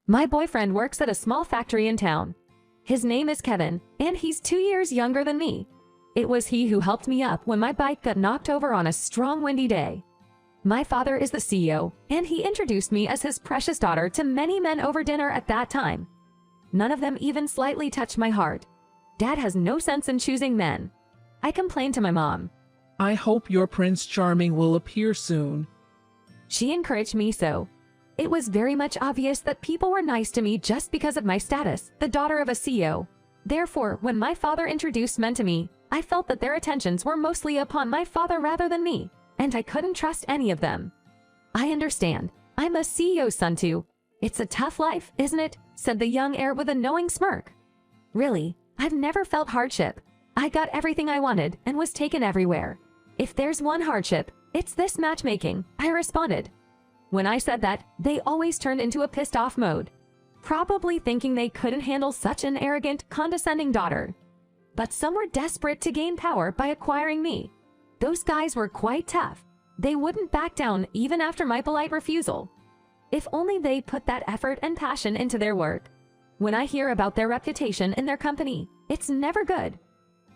My boyfriend works at a small factory in town. His name is Kevin, and he's 2 years younger than me. It was he who helped me up when my bike got knocked over on a strong windy day. My father is the CEO, and he introduced me as his precious daughter to many men over dinner at that time. None of them even slightly touched my heart. Dad has no sense in choosing men. I complained to my mom. I hope your Prince Charming will appear soon. She encouraged me so. It was very much obvious that people were nice to me just because of my status, the daughter of a CEO. Therefore, when my father introduced men to me, I felt that their attentions were mostly upon my father rather than me, and I couldn't trust any of them. I understand. I'm a CEO's son too. It's a tough life, isn't it? Said the young heir with a knowing smirk. Really, I've never felt hardship. I got everything I wanted and was taken everywhere. If there's one hardship, it's this matchmaking, I responded. When I said that, they always turned into a pissed-off mode, probably thinking they couldn't handle such an arrogant, condescending daughter. But some were desperate to gain power by acquiring me. Those guys were quite tough. They wouldn't back down even after my polite refusal. If only they put that effort and passion into their work. When I hear about their reputation in their company, it's never good.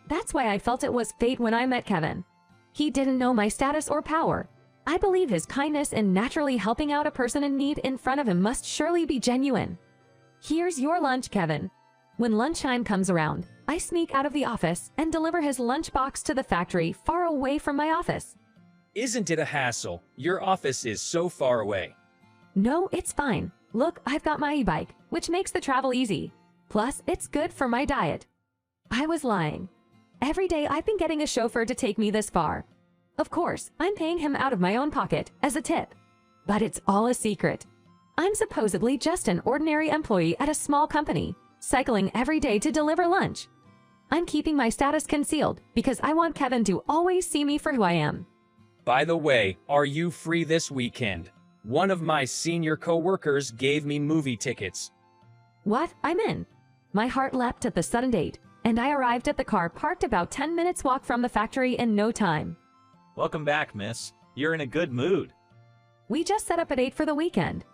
That's why I felt it was fate when I met Kevin. He didn't know my status or power. I believe his kindness in naturally helping out a person in need in front of him must surely be genuine. Here's your lunch, Kevin. When lunchtime comes around, I sneak out of the office and deliver his lunchbox to the factory far away from my office. Isn't it a hassle? Your office is so far away. No, it's fine. Look, I've got my e-bike, which makes the travel easy. Plus, it's good for my diet. I was lying. Every day I've been getting a chauffeur to take me this far. Of course, I'm paying him out of my own pocket as a tip. But it's all a secret. I'm supposedly just an ordinary employee at a small company, cycling every day to deliver lunch. I'm keeping my status concealed because I want Kevin to always see me for who I am. By the way, are you free this weekend? One of my senior co-workers gave me movie tickets. What? I'm in. My heart leapt at the sudden date, and I arrived at the car parked about 10 minutes walk from the factory in no time. Welcome back, miss. You're in a good mood. We just set up at 8 for the weekend.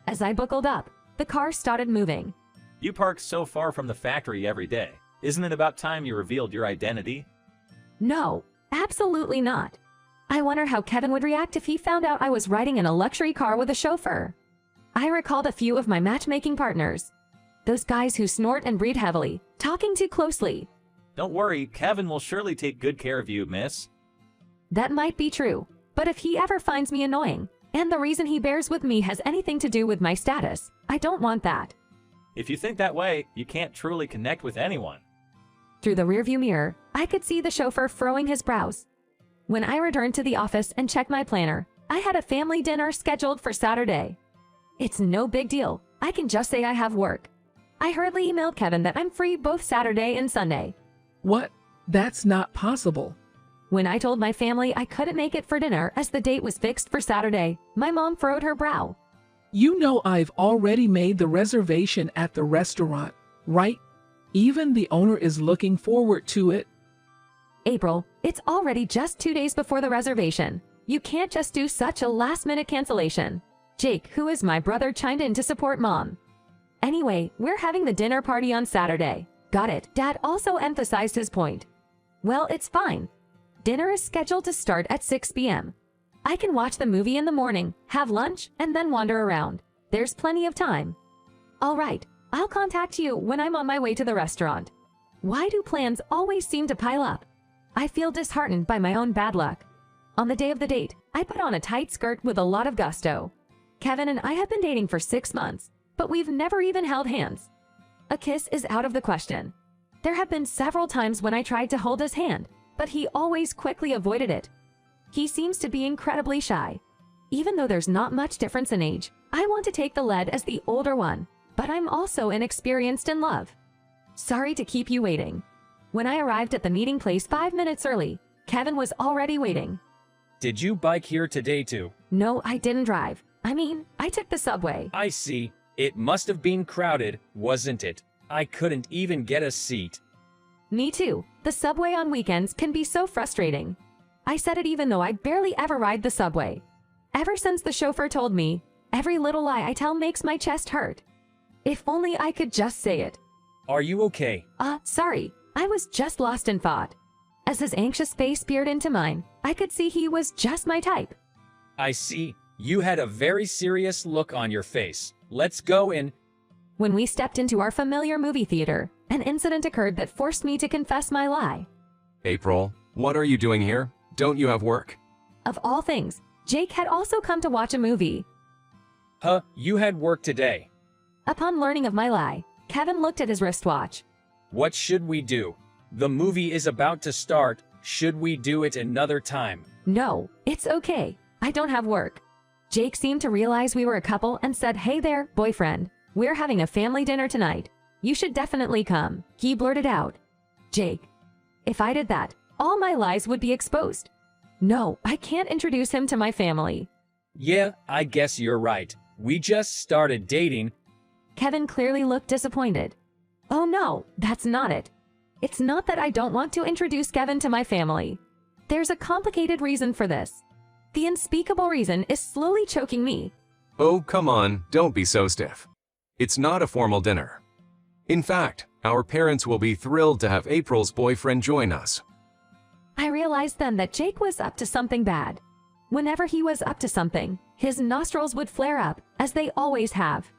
As I buckled up, the car started moving. You park so far from the factory every day. Isn't it about time you revealed your identity? No, absolutely not. I wonder how Kevin would react if he found out I was riding in a luxury car with a chauffeur. I recalled a few of my matchmaking partners. Those guys who snort and breathe heavily, talking too closely. Don't worry, Kevin will surely take good care of you, miss. That might be true, but if he ever finds me annoying, and the reason he bears with me has anything to do with my status, I don't want that. If you think that way, you can't truly connect with anyone. Through the rearview mirror, I could see the chauffeur furrowing his brows. When I returned to the office and checked my planner, I had a family dinner scheduled for Saturday. It's no big deal. I can just say I have work. I hurriedly emailed Kevin that I'm free both Saturday and Sunday. What? That's not possible. When I told my family I couldn't make it for dinner as the date was fixed for Saturday, my mom furrowed her brow. You know I've already made the reservation at the restaurant, right? Even the owner is looking forward to it. April, it's already just 2 days before the reservation. You can't just do such a last-minute cancellation. Jake, who is my brother, chimed in to support Mom. Anyway, we're having the dinner party on Saturday. Got it. Dad also emphasized his point. Well, it's fine. Dinner is scheduled to start at 6 p.m. I can watch the movie in the morning, have lunch, and then wander around. There's plenty of time. All right, I'll contact you when I'm on my way to the restaurant. Why do plans always seem to pile up? I feel disheartened by my own bad luck. On the day of the date, I put on a tight skirt with a lot of gusto. Kevin and I have been dating for 6 months, but we've never even held hands. A kiss is out of the question. There have been several times when I tried to hold his hand, but he always quickly avoided it. He seems to be incredibly shy. Even though there's not much difference in age, I want to take the lead as the older one, but I'm also inexperienced in love. Sorry to keep you waiting. When I arrived at the meeting place 5 minutes early, Kevin was already waiting. Did you bike here today too? No, I didn't drive. I took the subway. I see. It must have been crowded, wasn't it? I couldn't even get a seat. Me too. The subway on weekends can be so frustrating. I said it even though I barely ever ride the subway. Ever since the chauffeur told me, every little lie I tell makes my chest hurt. If only I could just say it. Are you okay? Sorry. I was just lost in thought. As his anxious face peered into mine, I could see he was just my type. I see. You had a very serious look on your face. Let's go in. When we stepped into our familiar movie theater, an incident occurred that forced me to confess my lie. April, what are you doing here? Don't you have work? Of all things, Jake had also come to watch a movie. Huh, you had work today. Upon learning of my lie, Kevin looked at his wristwatch. What should we do? The movie is about to start. Should we do it another time? No, it's okay. I don't have work. Jake seemed to realize we were a couple and said, "Hey there, boyfriend. We're having a family dinner tonight. You should definitely come," he blurted out. Jake. If I did that, all my lies would be exposed. No, I can't introduce him to my family. Yeah, I guess you're right. We just started dating. Kevin clearly looked disappointed. Oh no, that's not it. It's not that I don't want to introduce Kevin to my family. There's a complicated reason for this. The unspeakable reason is slowly choking me. Oh, come on, don't be so stiff. It's not a formal dinner. In fact, our parents will be thrilled to have April's boyfriend join us. I realized then that Jake was up to something bad. Whenever he was up to something, his nostrils would flare up, as they always have.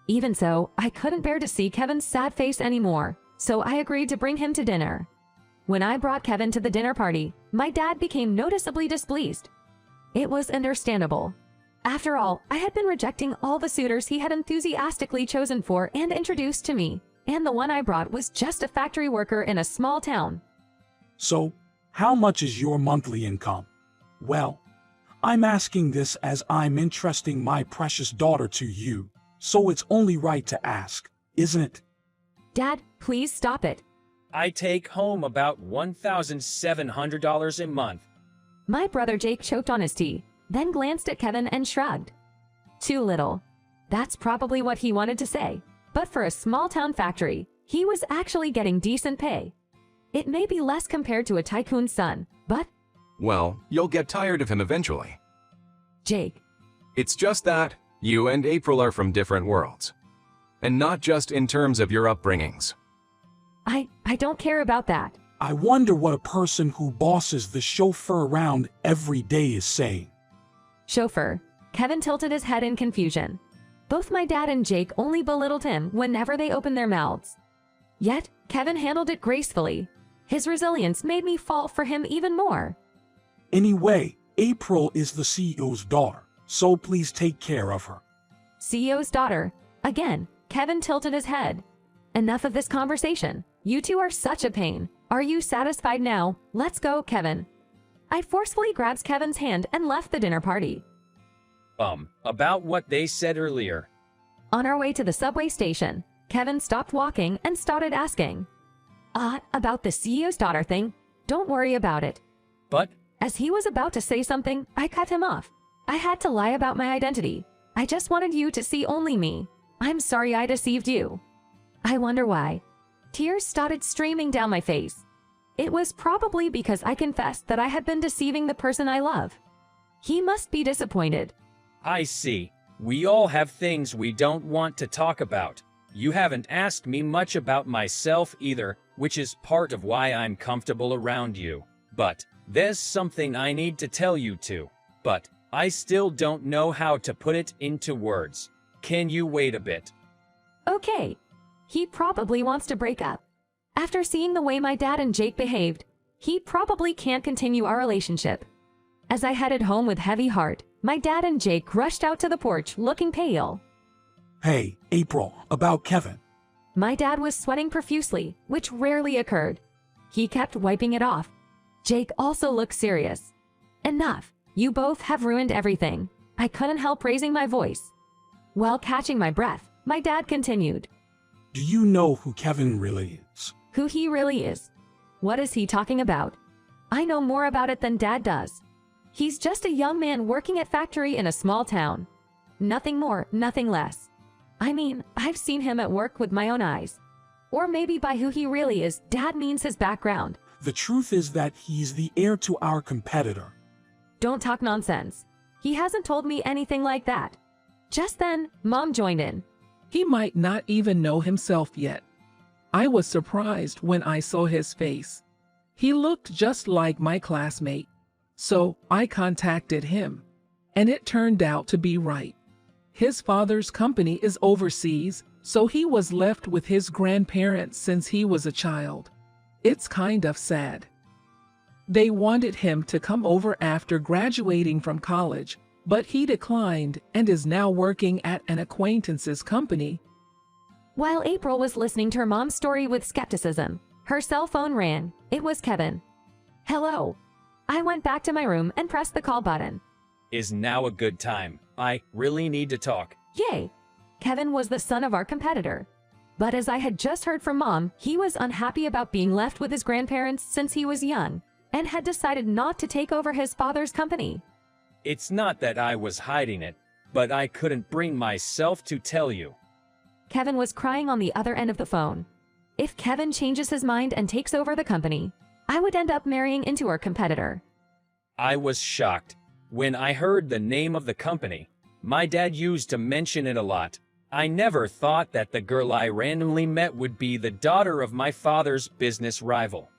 Even so, I couldn't bear to see Kevin's sad face anymore, so I agreed to bring him to dinner. When I brought Kevin to the dinner party, my dad became noticeably displeased. It was understandable. After all, I had been rejecting all the suitors he had enthusiastically chosen for and introduced to me, and the one I brought was just a factory worker in a small town. So, how much is your monthly income? Well, I'm asking this as I'm entrusting my precious daughter to you, so it's only right to ask, isn't it? Dad, please stop it. I take home about $1,700 a month. My brother Jake choked on his tea, then glanced at Kevin and shrugged. Too little. That's probably what he wanted to say, but for a small-town factory, he was actually getting decent pay. It may be less compared to a tycoon's son, but... Well, you'll get tired of him eventually. Jake. It's just that you and April are from different worlds. And not just in terms of your upbringings. I don't care about that. I wonder what a person who bosses the chauffeur around every day is saying. Chauffeur. Kevin tilted his head in confusion. Both my dad and Jake only belittled him whenever they opened their mouths. Yet, Kevin handled it gracefully. His resilience made me fall for him even more. Anyway, April is the CEO's daughter, so please take care of her. CEO's daughter. Again, Kevin tilted his head. Enough of this conversation. You two are such a pain. Are you satisfied now? Let's go, Kevin. I forcefully grabbed Kevin's hand and left the dinner party. About what they said earlier. On our way to the subway station, Kevin stopped walking and started asking. About the CEO's daughter thing? Don't worry about it. But, As he was about to say something, I cut him off. I had to lie about my identity. I just wanted you to see only me. I'm sorry I deceived you. I wonder why. Tears started streaming down my face. It was probably because I confessed that I had been deceiving the person I love. He must be disappointed. I see. We all have things we don't want to talk about. You haven't asked me much about myself either, which is part of why I'm comfortable around you. But, there's something I need to tell you too. But, I still don't know how to put it into words. Can you wait a bit? Okay. He probably wants to break up. After seeing the way my dad and Jake behaved, he probably can't continue our relationship. As I headed home with heavy heart, my dad and Jake rushed out to the porch looking pale. Hey, April, about Kevin. My dad was sweating profusely, which rarely occurred. He kept wiping it off. Jake also looked serious. Enough. You both have ruined everything. I couldn't help raising my voice. While catching my breath, my dad continued. Do you know who Kevin really is? Who he really is? What is he talking about? I know more about it than Dad does. He's just a young man working at factory in a small town. Nothing more, nothing less. I mean, I've seen him at work with my own eyes. Or maybe by who he really is, Dad means his background. The truth is that he's the heir to our competitor. Don't talk nonsense. He hasn't told me anything like that. Just then, Mom joined in. He might not even know himself yet. I was surprised when I saw his face. He looked just like my classmate. So I contacted him. And it turned out to be right. His father's company is overseas, so he was left with his grandparents since he was a child. It's kind of sad. They wanted him to come over after graduating from college, but he declined and is now working at an acquaintance's company. While April was listening to her mom's story with skepticism, her cell phone rang. It was Kevin. Hello. I went back to my room and pressed the call button. Is now a good time? I really need to talk. Yay! Kevin was the son of our competitor. But as I had just heard from Mom, he was unhappy about being left with his grandparents since he was young, and had decided not to take over his father's company. It's not that I was hiding it, but I couldn't bring myself to tell you. Kevin was crying on the other end of the phone. If Kevin changes his mind and takes over the company, I would end up marrying into our competitor. I was shocked. When I heard the name of the company, my dad used to mention it a lot. I never thought that the girl I randomly met would be the daughter of my father's business rival.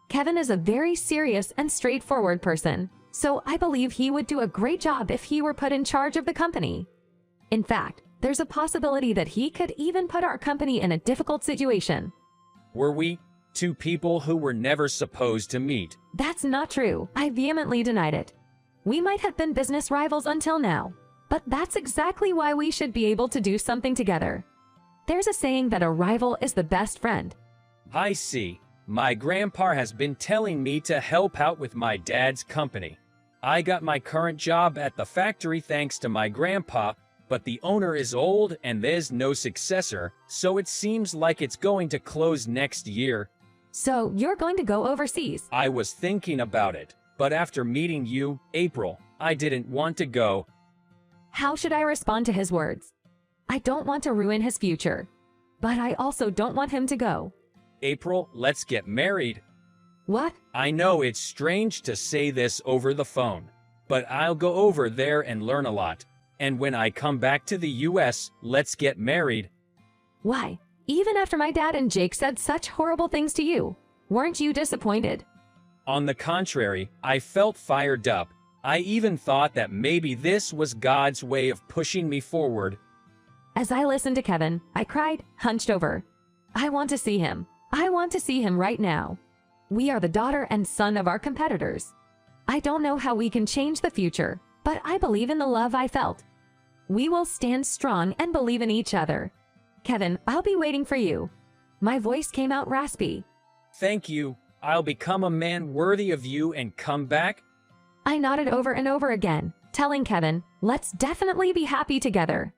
Kevin is a very serious and straightforward person, so I believe he would do a great job if he were put in charge of the company. In fact, there's a possibility that he could even put our company in a difficult situation. Were we two people who were never supposed to meet? That's not true. I vehemently denied it. We might have been business rivals until now, but that's exactly why we should be able to do something together. There's a saying that a rival is the best friend. I see. My grandpa has been telling me to help out with my dad's company. I got my current job at the factory thanks to my grandpa, but the owner is old and there's no successor, so it seems like it's going to close next year. So you're going to go overseas? I was thinking about it, but after meeting you, April, I didn't want to go. How should I respond to his words? I don't want to ruin his future, but I also don't want him to go. April, let's get married. What? I know it's strange to say this over the phone, but I'll go over there and learn a lot. And when I come back to the US, let's get married. Why? Even after my dad and Jake said such horrible things to you, weren't you disappointed? On the contrary, I felt fired up. I even thought that maybe this was God's way of pushing me forward. As I listened to Kevin, I cried, hunched over. I want to see him. I want to see him right now. We are the daughter and son of our competitors. I don't know how we can change the future, but I believe in the love I felt. We will stand strong and believe in each other. Kevin, I'll be waiting for you. My voice came out raspy. Thank you. I'll become a man worthy of you and come back. I nodded over and over again, telling Kevin, let's definitely be happy together.